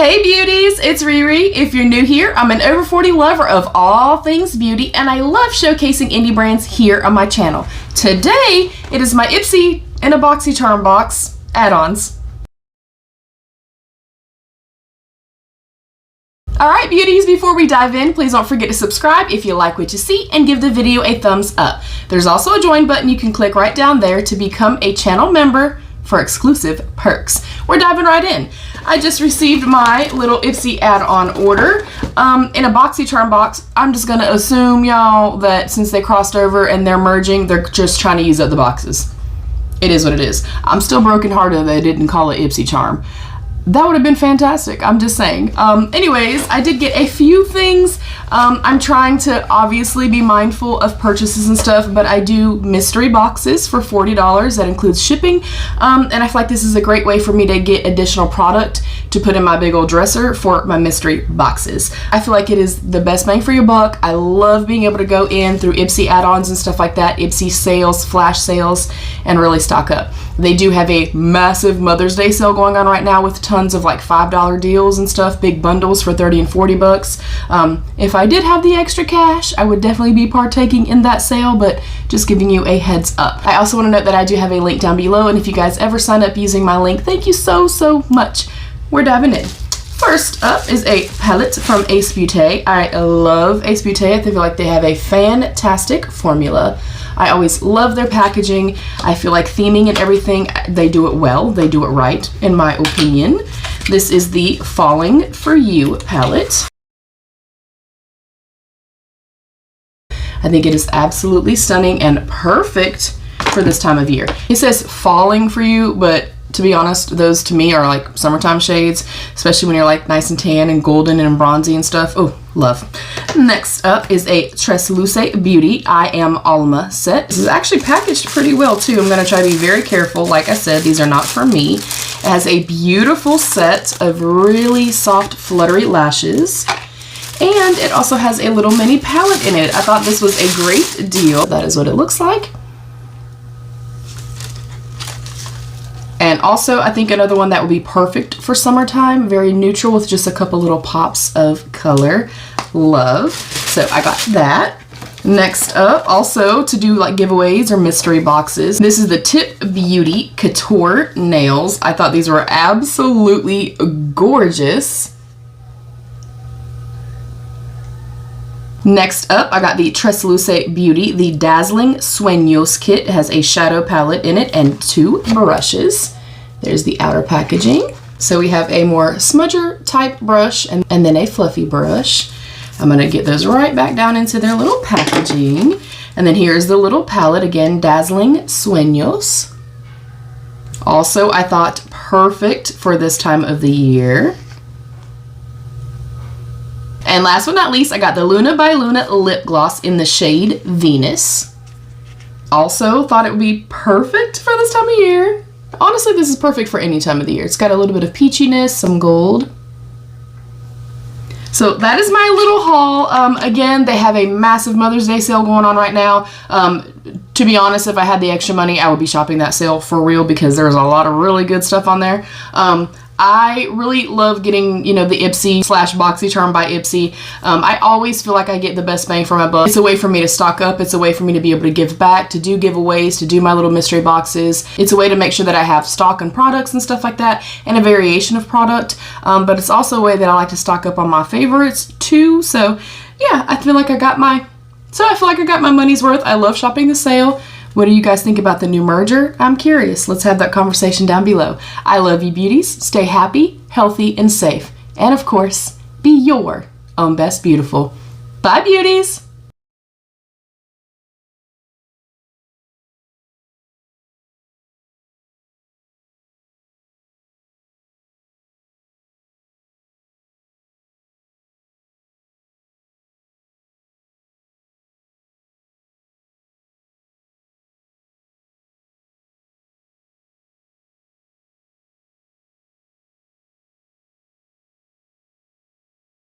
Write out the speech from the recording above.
Hey beauties, it's Riri. If you're new here, I'm an over 40 lover of all things beauty and I love showcasing indie brands here on my channel. Today, it is my Ipsy in a BOXYCHARM box add-ons. Alright beauties, before we dive in, please don't forget to subscribe if you like what you see and give the video a thumbs up. There's also a join button you can click right down there to become a channel member for exclusive perks. We're diving right in. I just received my little Ipsy add-on order in a BOXYCHARM box. I'm just gonna assume, y'all, that since they crossed over and they're merging, they're just trying to use up the boxes. It is what it is. I'm still brokenhearted that they didn't call it Ipsycharm. That would have been fantastic, I'm just saying. Anyways, I did get a few things. I'm trying to obviously be mindful of purchases and stuff, but I do mystery boxes for $40. That includes shipping. And I feel like this is a great way for me to get additional product to put in my big old dresser for my mystery boxes. I feel like it is the best bang for your buck. I love being able to go in through Ipsy add-ons and stuff like that, Ipsy sales, flash sales, and really stock up. They do have a massive Mother's Day sale going on right now with tons of like $5 deals and stuff, big bundles for 30 and 40 bucks. If I did have the extra cash, I would definitely be partaking in that sale, but just giving you a heads up. I also want to note that I do have a link down below, and if you guys ever sign up using my link, thank you so much. We're diving in. First up is a palette from Ace Beauté. I love Ace Beauté. I feel like they have a fantastic formula. I always love their packaging. I feel like theming and everything, they do it well. They do it right, in my opinion. This is the Falling For You palette. I think it is absolutely stunning and perfect for this time of year. It says Falling For You, but to be honest, those to me are like summertime shades, especially when you're like nice and tan and golden and bronzy and stuff. Oh, love. Next up is a Transluce Beauty I Am Alma set. This is actually packaged pretty well too. I'm going to try to be very careful. Like I said, these are not for me. It has a beautiful set of really soft fluttery lashes. And it also has a little mini palette in it. I thought this was a great deal. That is what it looks like. And also, I think another one that would be perfect for summertime, very neutral with just a couple little pops of color. Love. So I got that. Next up, also to do like giveaways or mystery boxes, this is the Tip Beauty Couture Nails. I thought these were absolutely gorgeous. Next up, I got the Transluce Beauty, the Dazzling Sueños kit. It has a shadow palette in it and 2 brushes. There's the outer packaging. So we have a more smudger type brush and then a fluffy brush. I'm going to get those right back down into their little packaging. And then here's the little palette, again, Dazzling Sueños. Also, I thought perfect for this time of the year. And last but not least, I got the Luna by Luna lip gloss in the shade Venus. Also thought it would be perfect for this time of year. Honestly, this is perfect for any time of the year. It's got a little bit of peachiness, some gold. So that is my little haul. Again, they have a massive Mother's Day sale going on right now. To be honest, if I had the extra money, I would be shopping that sale for real because there's a lot of really good stuff on there. I really love getting, you know, the Ipsy / BOXYCHARM by Ipsy. I always feel like I get the best bang for my buck. It's a way for me to stock up. It's a way for me to be able to give back, to do giveaways, to do my little mystery boxes. It's a way to make sure that I have stock and products and stuff like that and a variation of product. But it's also a way that I like to stock up on my favorites too. So yeah, I feel like I got my money's worth. I love shopping the sale. What do you guys think about the new merger? I'm curious. Let's have that conversation down below. I love you beauties. Stay happy, healthy, and safe. And of course, be your own best beautiful. Bye beauties!